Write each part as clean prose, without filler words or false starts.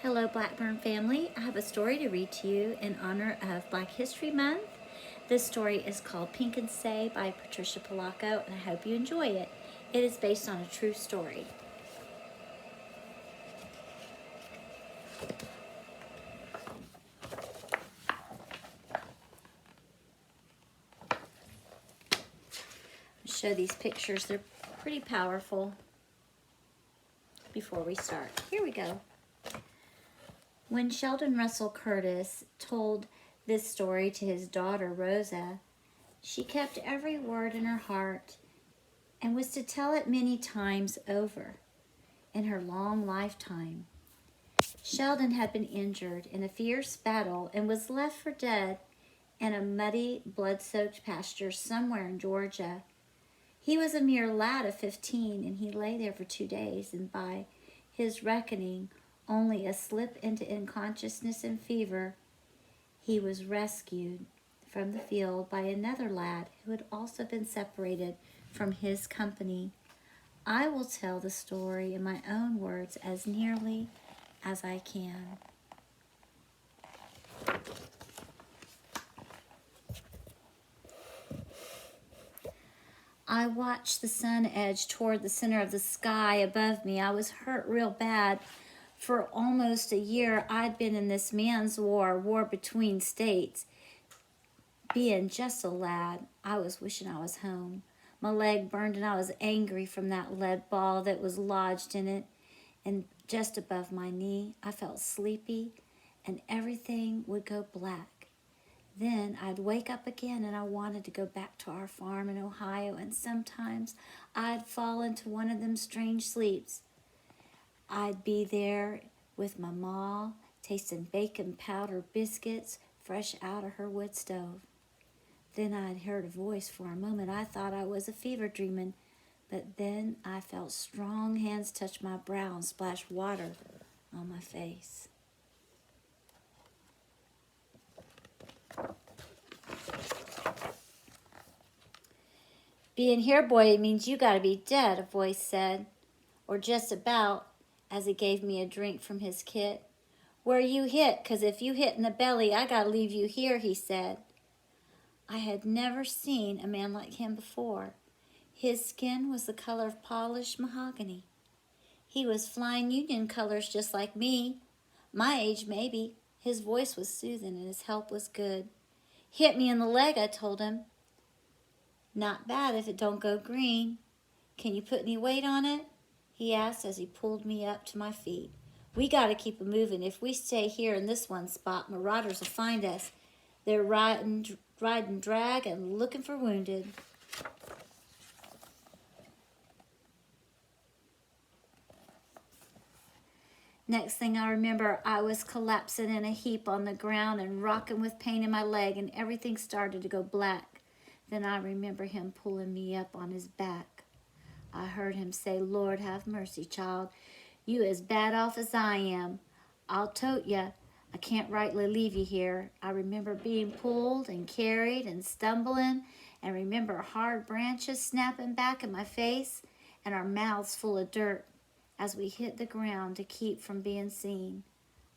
Hello, Blackburn family. I have a story to read to you in honor of Black History Month. This story is called Pink and Say by Patricia Polacco, and I hope you enjoy it. It is based on a true story. I'll show these pictures. They're pretty powerful. Before we start, here we go. When Sheldon Russell Curtis told this story to his daughter, Rosa, she kept every word in her heart and was to tell it many times over in her long lifetime. Sheldon had been injured in a fierce battle and was left for dead in a muddy, blood-soaked pasture somewhere in Georgia. He was a mere lad of 15, and he lay there for 2 days, and by his reckoning, only a slip into unconsciousness and fever, he was rescued from the field by another lad who had also been separated from his company. I will tell the story in my own words as nearly as I can. I watched the sun edge toward the center of the sky above me. I was hurt real bad. For almost a year, I'd been in this man's war between states. Being just a lad, I was wishing I was home. My leg burned and I was angry from that lead ball that was lodged in it. And just above my knee, I felt sleepy and everything would go black. Then I'd wake up again and I wanted to go back to our farm in Ohio, and sometimes I'd fall into one of them strange sleeps. I'd be there with my ma, tasting bacon powder biscuits fresh out of her wood stove. Then I'd heard a voice. For a moment I thought I was a fever dreaming, but then I felt strong hands touch my brow and splash water on my face. Being here, boy, it means you gotta be dead, a voice said, or just about, as he gave me a drink from his kit. Where you hit, 'cause if you hit in the belly, I gotta leave you here, he said. I had never seen a man like him before. His skin was the color of polished mahogany. He was flying Union colors just like me. My age, maybe. His voice was soothing and his help was good. Hit me in the leg, I told him. Not bad if it don't go green. Can you put any weight on it? He asked as he pulled me up to my feet. We gotta keep it moving. If we stay here in this one spot, marauders will find us. They're riding drag and looking for wounded. Next thing I remember, I was collapsing in a heap on the ground and rocking with pain in my leg, and everything started to go black. Then I remember him pulling me up on his back. I heard him say, Lord, have mercy, child. You as bad off as I am. I'll tote ya. I can't rightly leave you here. I remember being pulled and carried and stumbling, and remember hard branches snapping back in my face and our mouths full of dirt as we hit the ground to keep from being seen.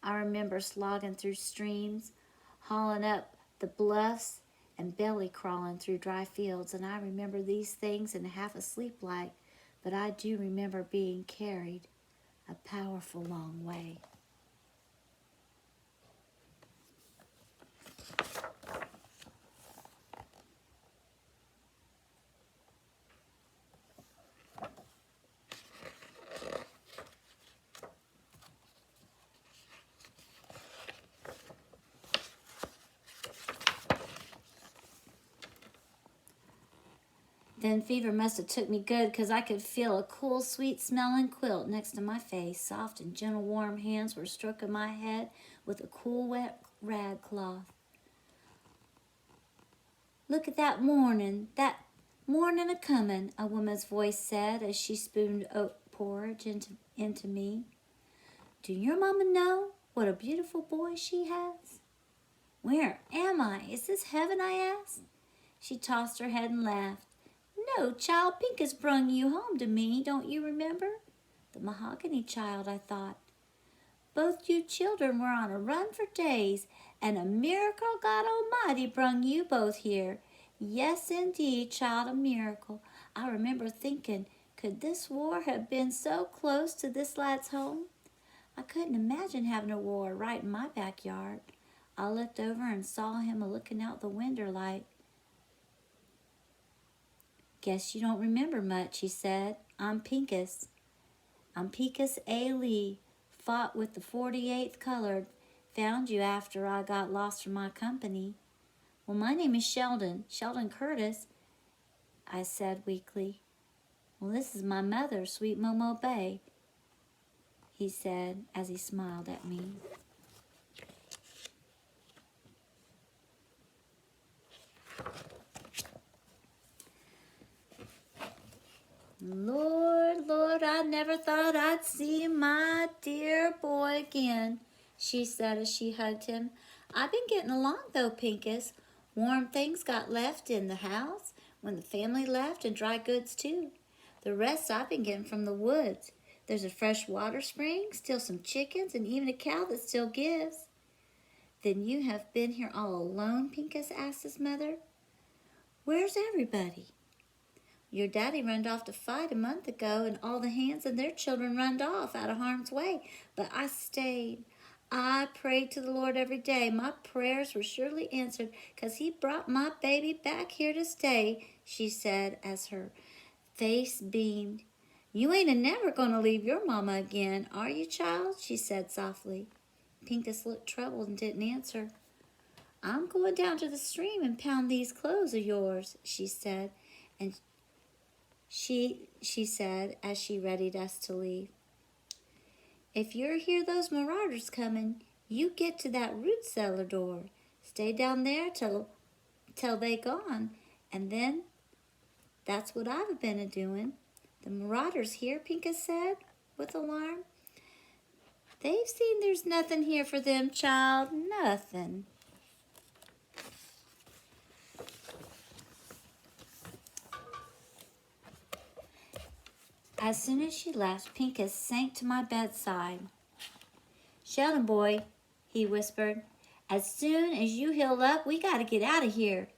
I remember slogging through streams, hauling up the bluffs, and belly crawling through dry fields. And I remember these things in half asleep like, but I do remember being carried a powerful long way. Then fever must have took me good, 'cause I could feel a cool, sweet-smelling quilt next to my face. Soft and gentle warm hands were stroking my head with a cool, wet rag cloth. Look at that morning a-comin', a woman's voice said as she spooned oat porridge into me. Do your mama know what a beautiful boy she has? Where am I? Is this heaven? I asked. She tossed her head and laughed. No, child, Pink has brung you home to me, don't you remember? The mahogany child, I thought. Both you children were on a run for days, and a miracle God Almighty brung you both here. Yes, indeed, child, a miracle. I remember thinking, could this war have been so close to this lad's home? I couldn't imagine having a war right in my backyard. I looked over and saw him a-looking out the window like, guess you don't remember much, he said. I'm Pincus. I'm Pincus A. Lee, fought with the 48th Colored. Found you after I got lost from my company. Well, my name is Sheldon Curtis, I said weakly. Well, this is my mother, sweet Momo Bay, he said as he smiled at me. Lord, Lord, I never thought I'd see my dear boy again, she said as she hugged him. I've been getting along though, Pincus. Warm things got left in the house when the family left, and dry goods too. The rest I've been getting from the woods. There's a fresh water spring, still some chickens, and even a cow that still gives. Then you have been here all alone, Pincus asked his mother. Where's everybody? Your daddy run off to fight a month ago, and all the hands and their children run off out of harm's way. But I stayed. I prayed to the Lord every day. My prayers were surely answered, 'cause he brought my baby back here to stay, she said as her face beamed. You ain't never gonna leave your mama again, are you, child? She said softly. Pincus looked troubled and didn't answer. I'm going down to the stream and pound these clothes of yours, she said, and she said as she readied us to leave. If you hear those marauders coming, you get to that root cellar door. Stay down there till they gone, and then that's what I've been a-doing. The marauders here, Pincus said with alarm. They've seen there's nothing here for them, child, nothing. As soon as she left, Pincus sank to my bedside. Sheldon boy, he whispered, as soon as you heal up, we got to get out of here.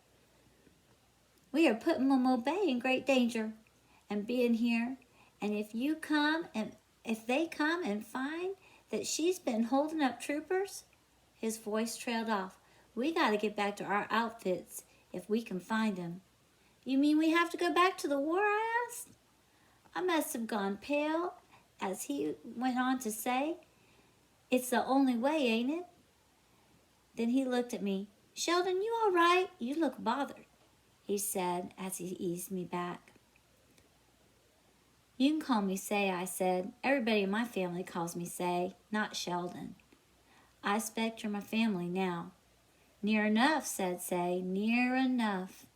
We are putting Momo Bay in great danger and being here. And if they come and find that she's been holding up troopers, his voice trailed off. We got to get back to our outfits if we can find them. You mean we have to go back to the war, I asked. I must have gone pale as he went on to say, it's the only way, ain't it? Then he looked at me. Sheldon, you all right? You look bothered, he said as he eased me back. You can call me Say, I said. Everybody in my family calls me Say, not Sheldon. I expect you're my family now. Near enough, said Say, near enough,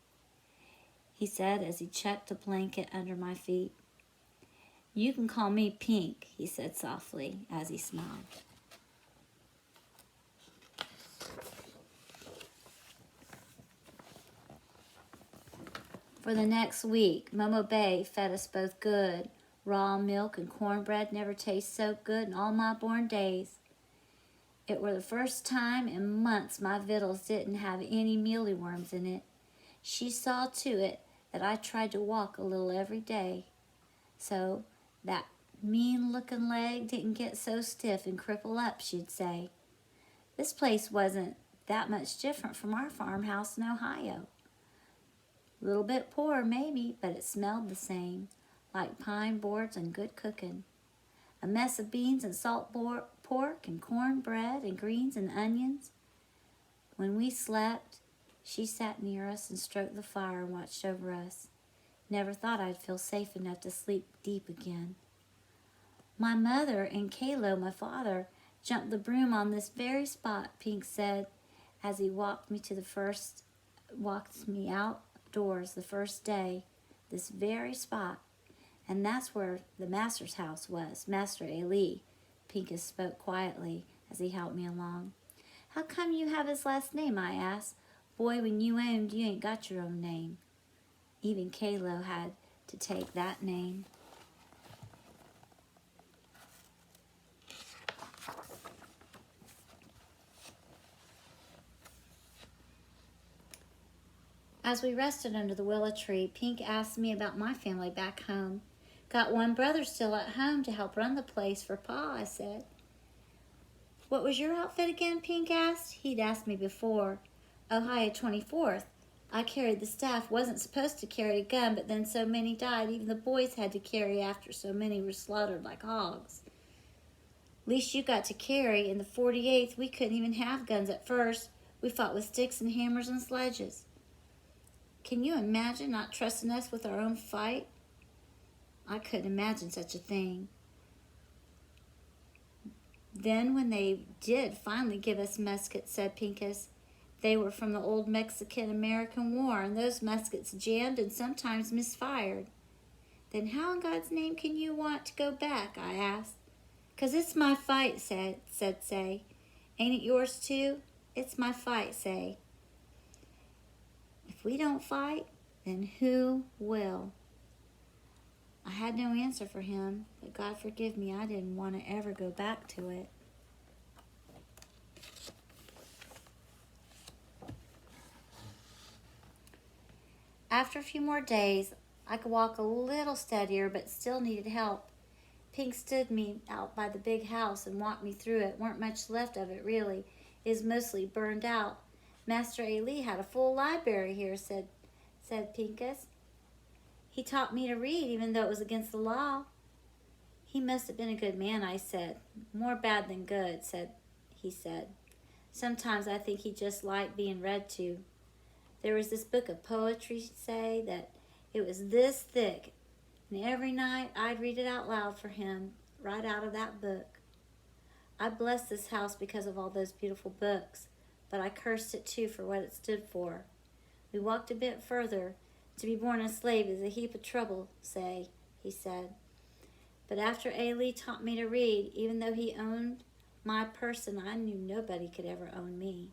he said as he checked a blanket under my feet. You can call me Pink, he said softly as he smiled. For the next week, Momo Bay fed us both good. Raw milk and cornbread never tasted so good in all my born days. It were the first time in months my victuals didn't have any mealyworms in it. She saw to it that I tried to walk a little every day, so that mean-looking leg didn't get so stiff and cripple up, she'd say. This place wasn't that much different from our farmhouse in Ohio. A little bit poorer, maybe, but it smelled the same, like pine boards and good cooking. A mess of beans and salt pork and cornbread and greens and onions. When we slept, she sat near us and stroked the fire and watched over us. Never thought I'd feel safe enough to sleep deep again. My mother and Kalo, my father, jumped the broom on this very spot, Pink said, as he walked me outdoors the first day, this very spot. And that's where the master's house was, Master Ali. Pincus spoke quietly as he helped me along. How come you have his last name, I asked. Boy, when you owned, you ain't got your own name. Even Kalo had to take that name. As we rested under the willow tree, Pink asked me about my family back home. Got one brother still at home to help run the place for Pa, I said. What was your outfit again, Pink asked. He'd asked me before. Ohio 24th. I carried the staff, wasn't supposed to carry a gun, but then so many died, even the boys had to carry after so many were slaughtered like hogs. Least you got to carry. In the 48th, we couldn't even have guns at first. We fought with sticks and hammers and sledges. Can you imagine not trusting us with our own fight? I couldn't imagine such a thing. Then when they did finally give us muskets, said Pincus, they were from the old Mexican-American War, and those muskets jammed and sometimes misfired. Then how in God's name can you want to go back, I asked. 'Cause it's my fight, said Say. Ain't it yours too? It's my fight, Say. If we don't fight, then who will? I had no answer for him, but God forgive me, I didn't want to ever go back to it. After a few more days, I could walk a little steadier, but still needed help. Pink stood me out by the big house and walked me through it. Weren't much left of it, really. It was mostly burned out. Master Ali had a full library here, said Pincus. He taught me to read, even though it was against the law. He must have been a good man, I said. More bad than good, he said. Sometimes I think he just liked being read to. There was this book of poetry, say, that it was this thick, and every night I'd read it out loud for him, right out of that book. I blessed this house because of all those beautiful books, but I cursed it too for what it stood for. We walked a bit further. To be born a slave is a heap of trouble, he said. But after Ali taught me to read, even though he owned my person, I knew nobody could ever own me.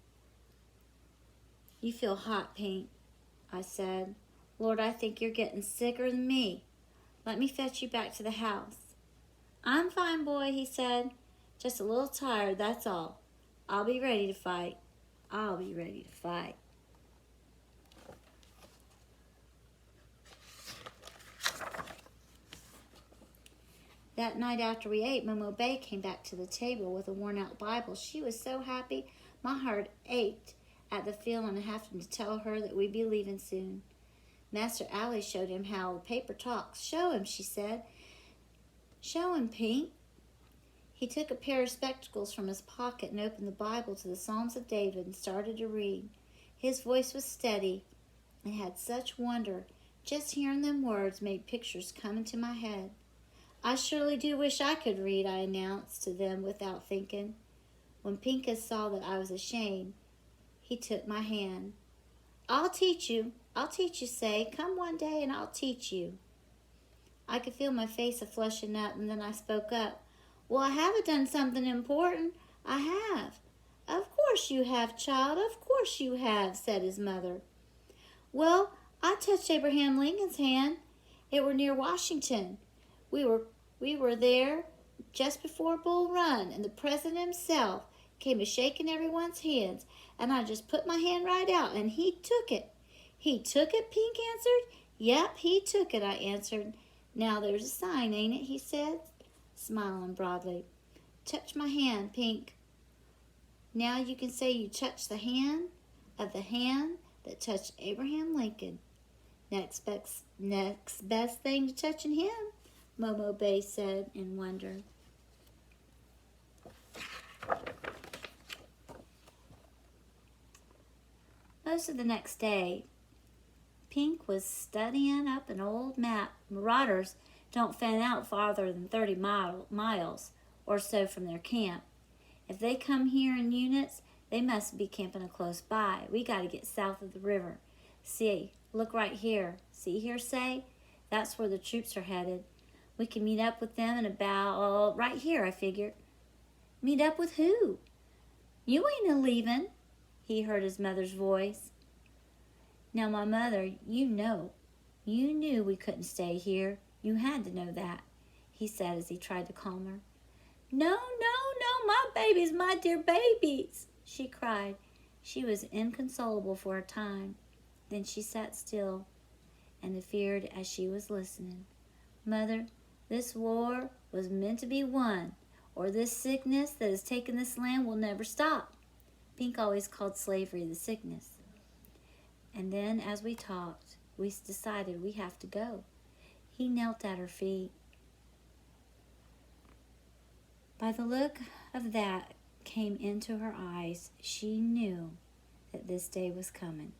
You feel hot, Pink, I said. Lord, I think you're getting sicker than me. Let me fetch you back to the house. I'm fine, boy, he said. Just a little tired, that's all. I'll be ready to fight. I'll be ready to fight. That night after we ate, Momo Bay came back to the table with a worn-out Bible. She was so happy, my heart ached at the feeling of having to tell her that we'd be leaving soon. Master Ali showed him how the paper talks. Show him, she said. Show him, Pink. He took a pair of spectacles from his pocket and opened the Bible to the Psalms of David and started to read. His voice was steady and had such wonder. Just hearing them words made pictures come into my head. I surely do wish I could read, I announced to them without thinking. When Pincus saw that I was ashamed, he took my hand. I'll teach you, Say. Come one day and I'll teach you. I could feel my face a-flushing up, and then I spoke up. Well, I haven't done something important. I have. Of course you have, child. Of course you have, said his mother. Well, I touched Abraham Lincoln's hand. It were near Washington. We were there just before Bull Run, and the president himself came a-shaking everyone's hands, and I just put my hand right out, and he took it. He took it, Pink answered. Yep, he took it, I answered. Now there's a sign, ain't it, he said, smiling broadly. Touch my hand, Pink. Now you can say you touched the hand of the hand that touched Abraham Lincoln. Next best thing to touching him, Momo Bay said in wonder. Most of the next day, Pink was studying up an old map. Marauders don't fan out farther than 30 miles or so from their camp. If they come here in units, they must be camping close by. We got to get south of the river. See, look right here. See here, Say? That's where the troops are headed. We can meet up with them in about right here, I figure. Meet up with who? You ain't a-leaving, he heard his mother's voice. Now, my mother, you knew we couldn't stay here. You had to know that, he said as he tried to calm her. No, my babies, my dear babies, she cried. She was inconsolable for a time. Then she sat still and feared as she was listening. Mother, this war was meant to be won, or this sickness that has taken this land will never stop. Pink always called slavery the sickness. And then as we talked, we decided we have to go. He knelt at her feet. By the look of that came into her eyes, she knew that this day was coming.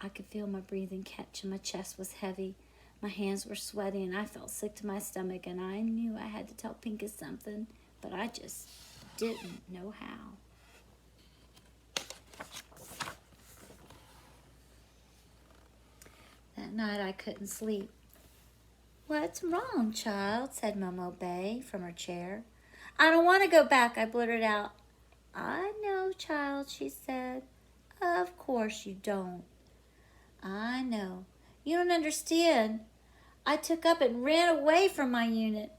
I could feel my breathing catch and my chest was heavy. My hands were sweaty and I felt sick to my stomach, and I knew I had to tell Pincus something, but I just didn't know how. That night I couldn't sleep. "What's wrong, child?" said Momo Bay from her chair. "I don't want to go back," I blurted out. "I know, child," she said. "Of course you don't." "I know. You don't understand. I took up and ran away from my unit.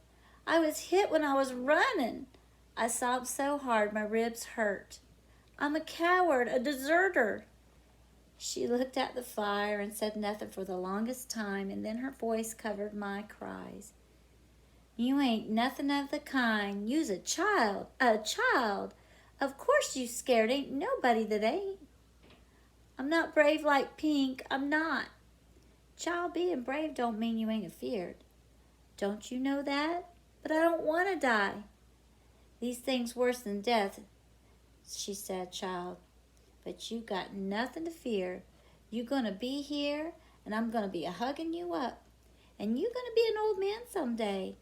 I was hit when I was running." I sobbed so hard my ribs hurt. "I'm a coward, a deserter." She looked at the fire and said nothing for the longest time, and then her voice covered my cries. "You ain't nothing of the kind. You's a child, a child. Of course you scared. Ain't nobody that ain't." "I'm not brave like Pink. I'm not." "Child, being brave don't mean you ain't afeared. Don't you know that? But I don't want to die." "These things worse than death," she said, "child. But you got nothing to fear. You gonna be here, and I'm gonna be a-hugging you up. And you gonna be an old man someday.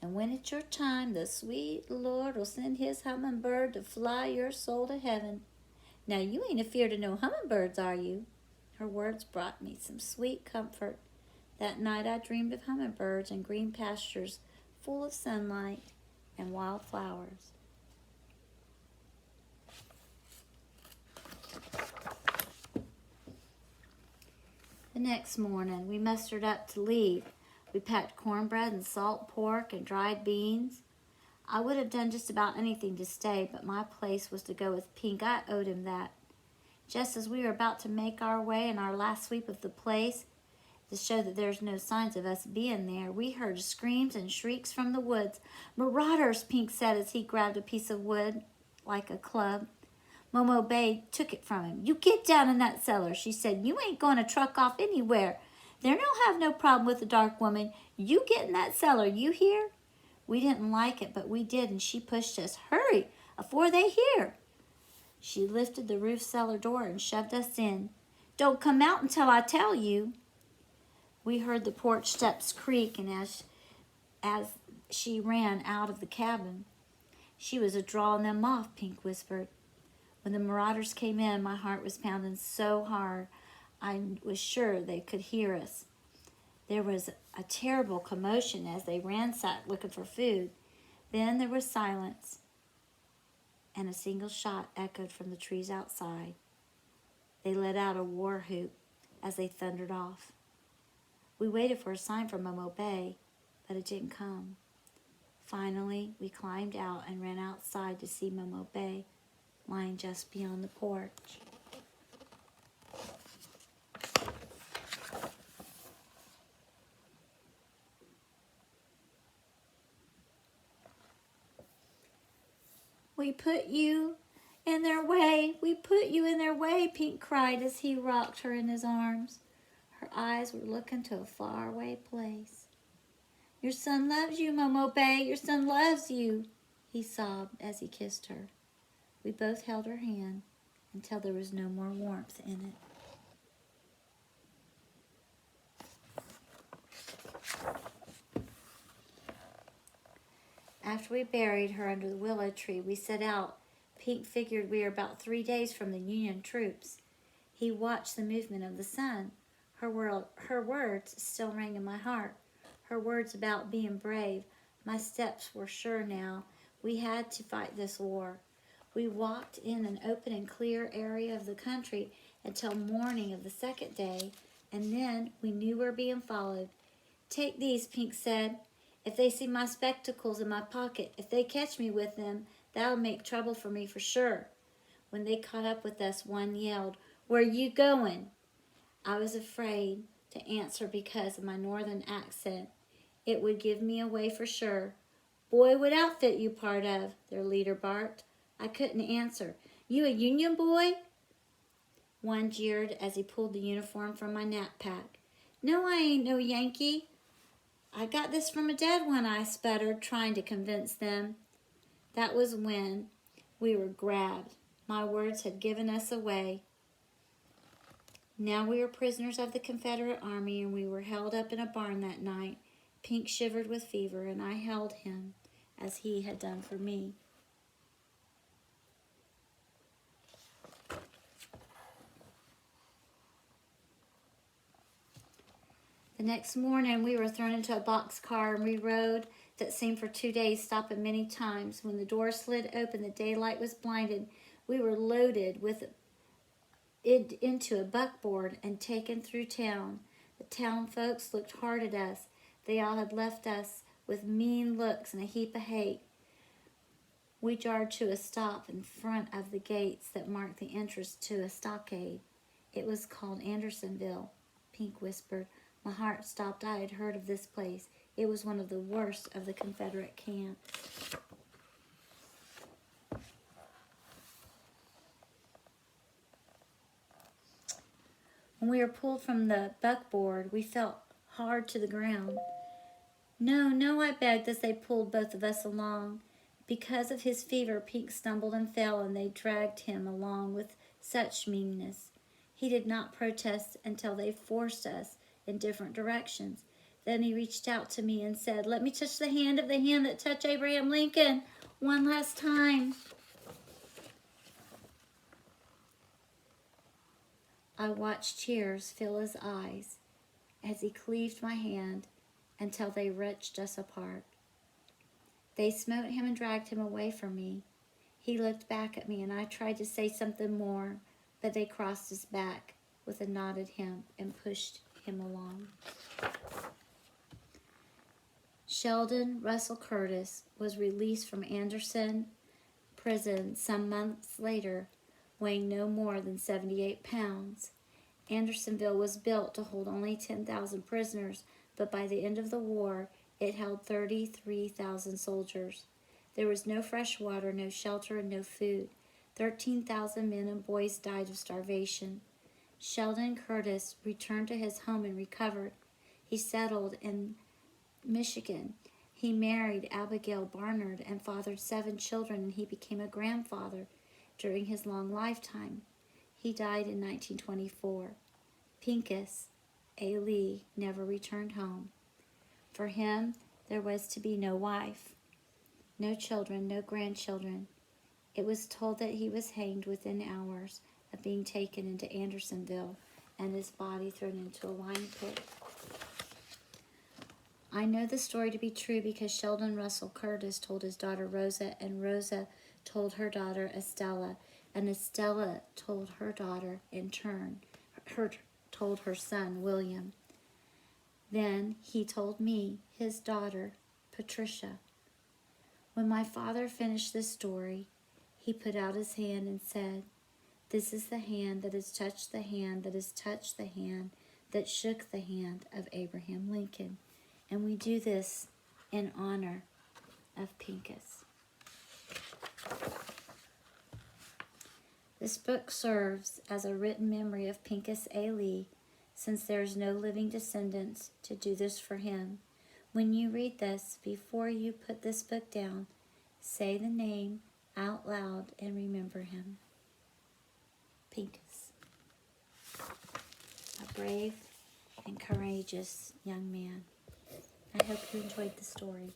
And when it's your time, the sweet Lord will send his hummingbird to fly your soul to heaven. Now you ain't afeared of no hummingbirds, are you?" Her words brought me some sweet comfort. That night I dreamed of hummingbirds and green pastures full of sunlight and wild flowers. The next morning, we mustered up to leave. We packed cornbread and salt pork and dried beans. I would have done just about anything to stay, but my place was to go with Pink. I owed him that. Just as we were about to make our way in our last sweep of the place, to show that there's no signs of us being there, we heard screams and shrieks from the woods. "Marauders," Pink said as he grabbed a piece of wood like a club. Momo Bay took it from him. "You get down in that cellar," she said. "You ain't going to truck off anywhere. There don't have no problem with the dark woman. You get in that cellar, you hear?" We didn't like it, but we did, and she pushed us. "Hurry, afore they hear." She lifted the roof cellar door and shoved us in. "Don't come out until I tell you." We heard the porch steps creak, and as she ran out of the cabin, "She was a-drawing them off," Pink whispered. When the marauders came in, my heart was pounding so hard I was sure they could hear us. There was a terrible commotion as they ransacked looking for food. Then there was silence, and a single shot echoed from the trees outside. They let out a war whoop as they thundered off. We waited for a sign from Momo Bay, but it didn't come. Finally, we climbed out and ran outside to see Momo Bay lying just beyond the porch. "We put you in their way. We put you in their way," Pink cried as he rocked her in his arms. Her eyes were looking to a faraway place. "Your son loves you, Momo Bay. Your son loves you," he sobbed as he kissed her. We both held her hand until there was no more warmth in it. After we buried her under the willow tree, we set out. Pink figured we were about 3 days from the Union troops. He watched the movement of the sun. Her words still rang in my heart. Her words about being brave. My steps were sure now. We had to fight this war. We walked in an open and clear area of the country until morning of the second day, and then we knew we were being followed. "Take these," Pink said. "If they see my spectacles in my pocket, if they catch me with them, that'll make trouble for me for sure." When they caught up with us, one yelled, "Where you going?" I was afraid to answer because of my northern accent. It would give me away for sure. Boy, what outfit you part of? Their leader barked. I couldn't answer. You a Union boy? One jeered as he pulled the uniform from my knapsack. No, I ain't no Yankee. I got this from a dead one, I sputtered, trying to convince them. That was when we were grabbed. My words had given us away. Now we were prisoners of the Confederate Army, and we were held up in a barn that night. Pink shivered with fever, and I held him as he had done for me. The next morning, we were thrown into a boxcar, and we rode that seemed for 2 days, stopping many times. When the door slid open, the daylight was blinded. We were loaded with it into a buckboard and taken through town. The town folks looked hard at us. They all had left us with mean looks and a heap of hate. We jarred to a stop in front of the gates that marked the entrance to a stockade. It was called Andersonville, Pink whispered. My heart stopped. I had heard of this place. It was one of the worst of the Confederate camps. When we were pulled from the buckboard, we fell hard to the ground. No, no, I begged as they pulled both of us along. Because of his fever, Pink stumbled and fell, and they dragged him along with such meanness. He did not protest until they forced us in different directions. Then he reached out to me and said, "Let me touch the hand that touched Abraham Lincoln one last time." I watched tears fill his eyes as he cleaved my hand until they wrenched us apart. They smote him and dragged him away from me. He looked back at me, and I tried to say something more, but they crossed his back with a nod at him and pushed him along. Sheldon Russell Curtis was released from Anderson prison some months later, weighing no more than 78 pounds. Andersonville was built to hold only 10,000 prisoners, but by the end of the war, it held 33,000 soldiers. There was no fresh water, no shelter, and no food. 13,000 men and boys died of starvation. Sheldon Curtis returned to his home and recovered. He settled in Michigan. He married Abigail Barnard and fathered 7 children, and he became a grandfather during his long lifetime. He died in 1924. Pincus A. Lee never returned home. For him, there was to be no wife, no children, no grandchildren. It was told that he was hanged within hours of being taken into Andersonville and his body thrown into a lime pit. I know the story to be true because Sheldon Russell Curtis told his daughter Rosa, and Rosa told her daughter Estella, and Estella told her daughter in turn, told her son William. Then he told me, his daughter, Patricia. When my father finished this story, he put out his hand and said, "This is the hand that has touched the hand that has touched the hand that shook the hand of Abraham Lincoln." And we do this in honor of Pincus. This book serves as a written memory of Pincus A. Lee, since there is no living descendants to do this for him. When you read this, before you put this book down, say the name out loud and remember him. Pincus, a brave and courageous young man. I hope you enjoyed the story.